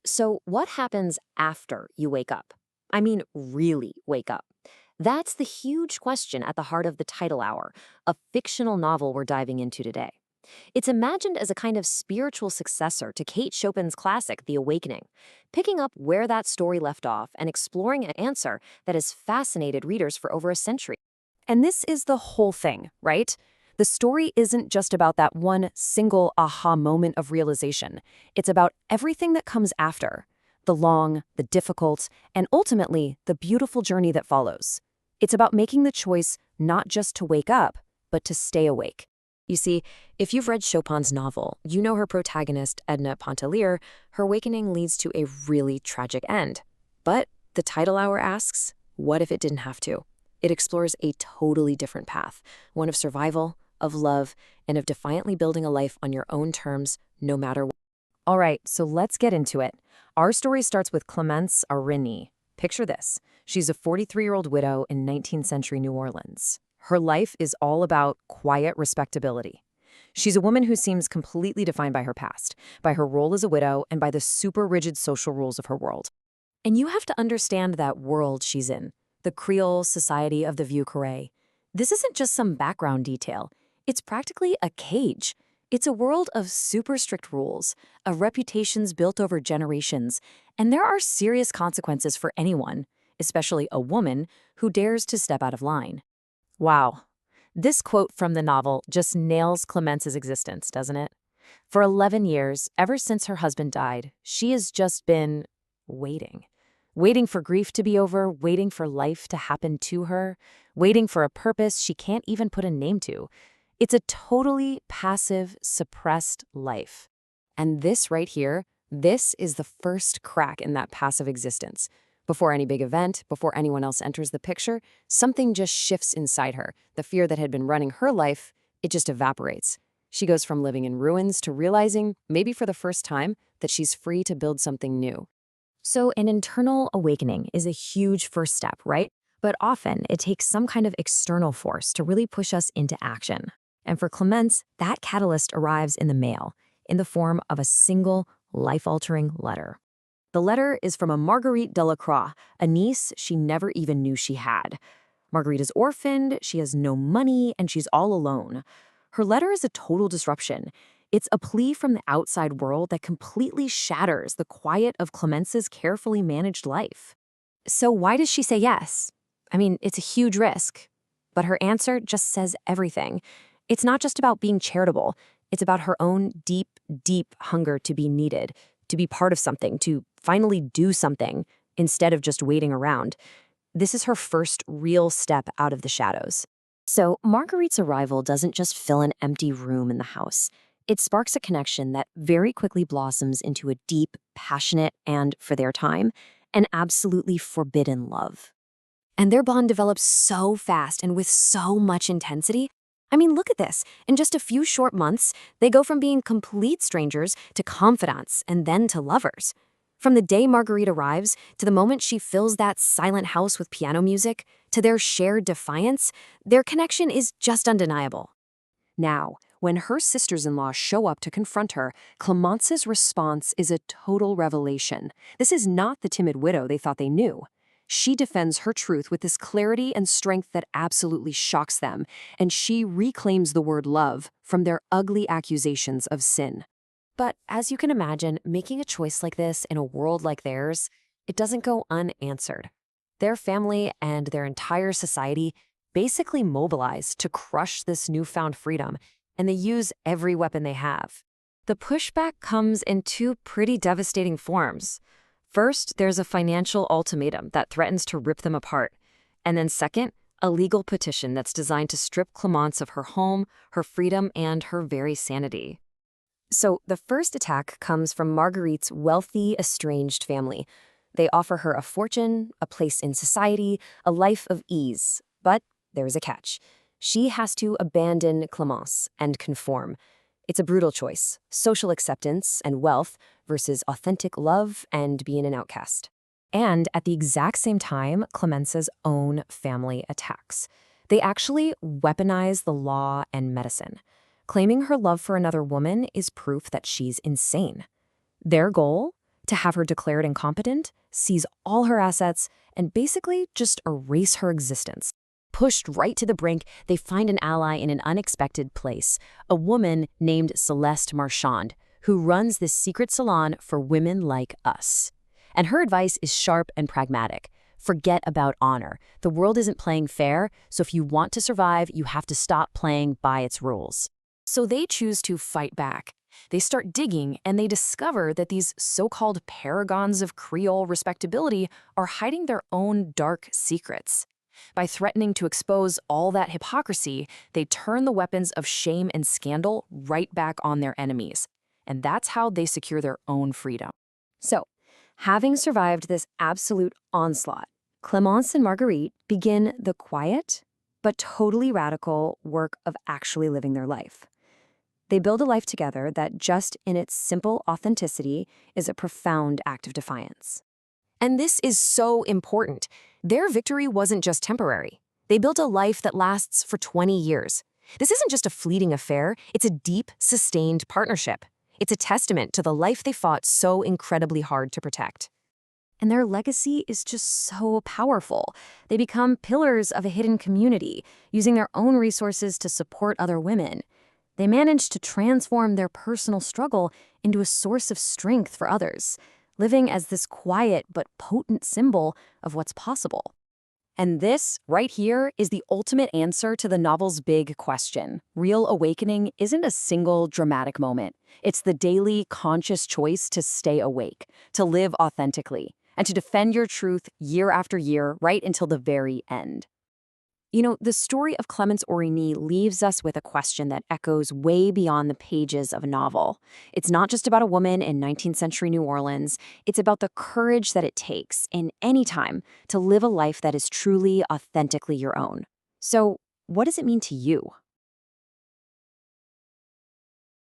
So, what happens after you wake up? I mean, really wake up. That's the huge question at the heart of the Tidal Hour, a fictional novel we're diving into today. It's imagined as a kind of spiritual successor to Kate Chopin's classic, The Awakening, picking up where that story left off and exploring an answer that has fascinated readers for over a century. And this is the whole thing, right? The story isn't just about that one single aha moment of realization. It's about everything that comes after, the long, the difficult, and ultimately the beautiful journey that follows. It's about making the choice not just to wake up, but to stay awake. You see, if you've read Chopin's novel, you know her protagonist, Edna Pontellier, her awakening leads to a really tragic end. But the Tidal Hour asks, what if it didn't have to? It explores a totally different path, one of survival, of love, and of defiantly building a life on your own terms, no matter what. All right, so let's get into it. Our story starts with Clémence Aurigny. Picture this. She's a 43-year-old widow in 19th century New Orleans. Her life is all about quiet respectability. She's a woman who seems completely defined by her past, by her role as a widow, and by the super rigid social rules of her world. And you have to understand that world she's in, the Creole society of the Vieux Carré. This isn't just some background detail. It's practically a cage. It's a world of super strict rules, of reputations built over generations, and there are serious consequences for anyone, especially a woman, who dares to step out of line. Wow. This quote from the novel just nails Clemence's existence, doesn't it? For 11 years, ever since her husband died, she has just been waiting. Waiting for grief to be over, waiting for life to happen to her, waiting for a purpose she can't even put a name to. It's a totally passive, suppressed life. And this right here, this is the first crack in that passive existence. Before any big event, before anyone else enters the picture, something just shifts inside her. The fear that had been running her life, it just evaporates. She goes from living in ruins to realizing, maybe for the first time, that she's free to build something new. So an internal awakening is a huge first step, right? But often it takes some kind of external force to really push us into action. And for Clémence, that catalyst arrives in the mail, in the form of a single, life-altering letter. The letter is from a Marguerite Delacroix, a niece she never even knew she had. Marguerite is orphaned, she has no money, and she's all alone. Her letter is a total disruption. It's a plea from the outside world that completely shatters the quiet of Clemence's carefully managed life. So why does she say yes? I mean, it's a huge risk. But her answer just says everything. It's not just about being charitable. It's about her own deep, deep hunger to be needed, to be part of something, to finally do something, instead of just waiting around. This is her first real step out of the shadows. So Marguerite's arrival doesn't just fill an empty room in the house. It sparks a connection that very quickly blossoms into a deep, passionate, and, for their time, an absolutely forbidden love. And their bond develops so fast and with so much intensity. I mean, look at this. In just a few short months, they go from being complete strangers to confidants and then to lovers. From the day Marguerite arrives to the moment she fills that silent house with piano music, to their shared defiance, their connection is just undeniable. Now, when her sisters-in-law show up to confront her, Clemence's response is a total revelation. This is not the timid widow they thought they knew. She defends her truth with this clarity and strength that absolutely shocks them, and she reclaims the word love from their ugly accusations of sin. But as you can imagine, making a choice like this in a world like theirs, it doesn't go unanswered. Their family and their entire society basically mobilize to crush this newfound freedom, and they use every weapon they have. The pushback comes in two pretty devastating forms. First, there's a financial ultimatum that threatens to rip them apart. And then second, a legal petition that's designed to strip Clémence of her home, her freedom, and her very sanity. So the first attack comes from Marguerite's wealthy, estranged family. They offer her a fortune, a place in society, a life of ease. But there's a catch. She has to abandon Clémence and conform. It's a brutal choice, social acceptance and wealth versus authentic love and being an outcast. And at the exact same time, Clemence's own family attacks. They actually weaponize the law and medicine. Claiming her love for another woman is proof that she's insane. Their goal? to have her declared incompetent, seize all her assets, and basically just erase her existence. Pushed right to the brink, they find an ally in an unexpected place, a woman named Celeste Marchand, who runs this secret salon for women like us. And her advice is sharp and pragmatic. Forget about honor. The world isn't playing fair, so if you want to survive, you have to stop playing by its rules. So they choose to fight back. They start digging, and they discover that these so-called paragons of Creole respectability are hiding their own dark secrets. By threatening to expose all that hypocrisy, they turn the weapons of shame and scandal right back on their enemies. And that's how they secure their own freedom. So, having survived this absolute onslaught, Clémence and Marguerite begin the quiet but totally radical work of actually living their life. They build a life together that just in its simple authenticity is a profound act of defiance. And this is so important. Their victory wasn't just temporary. They built a life that lasts for 20 years. This isn't just a fleeting affair, it's a deep, sustained partnership. It's a testament to the life they fought so incredibly hard to protect. And their legacy is just so powerful. They become pillars of a hidden community, using their own resources to support other women. They managed to transform their personal struggle into a source of strength for others, living as this quiet but potent symbol of what's possible. And this, right here, is the ultimate answer to the novel's big question. Real awakening isn't a single dramatic moment. It's the daily, conscious choice to stay awake, to live authentically, and to defend your truth year after year, right until the very end. You know, the story of Clémence Aurigny leaves us with a question that echoes way beyond the pages of a novel. It's not just about a woman in 19th century New Orleans. It's about the courage that it takes, in any time, to live a life that is truly, authentically your own. So, what does it mean to you?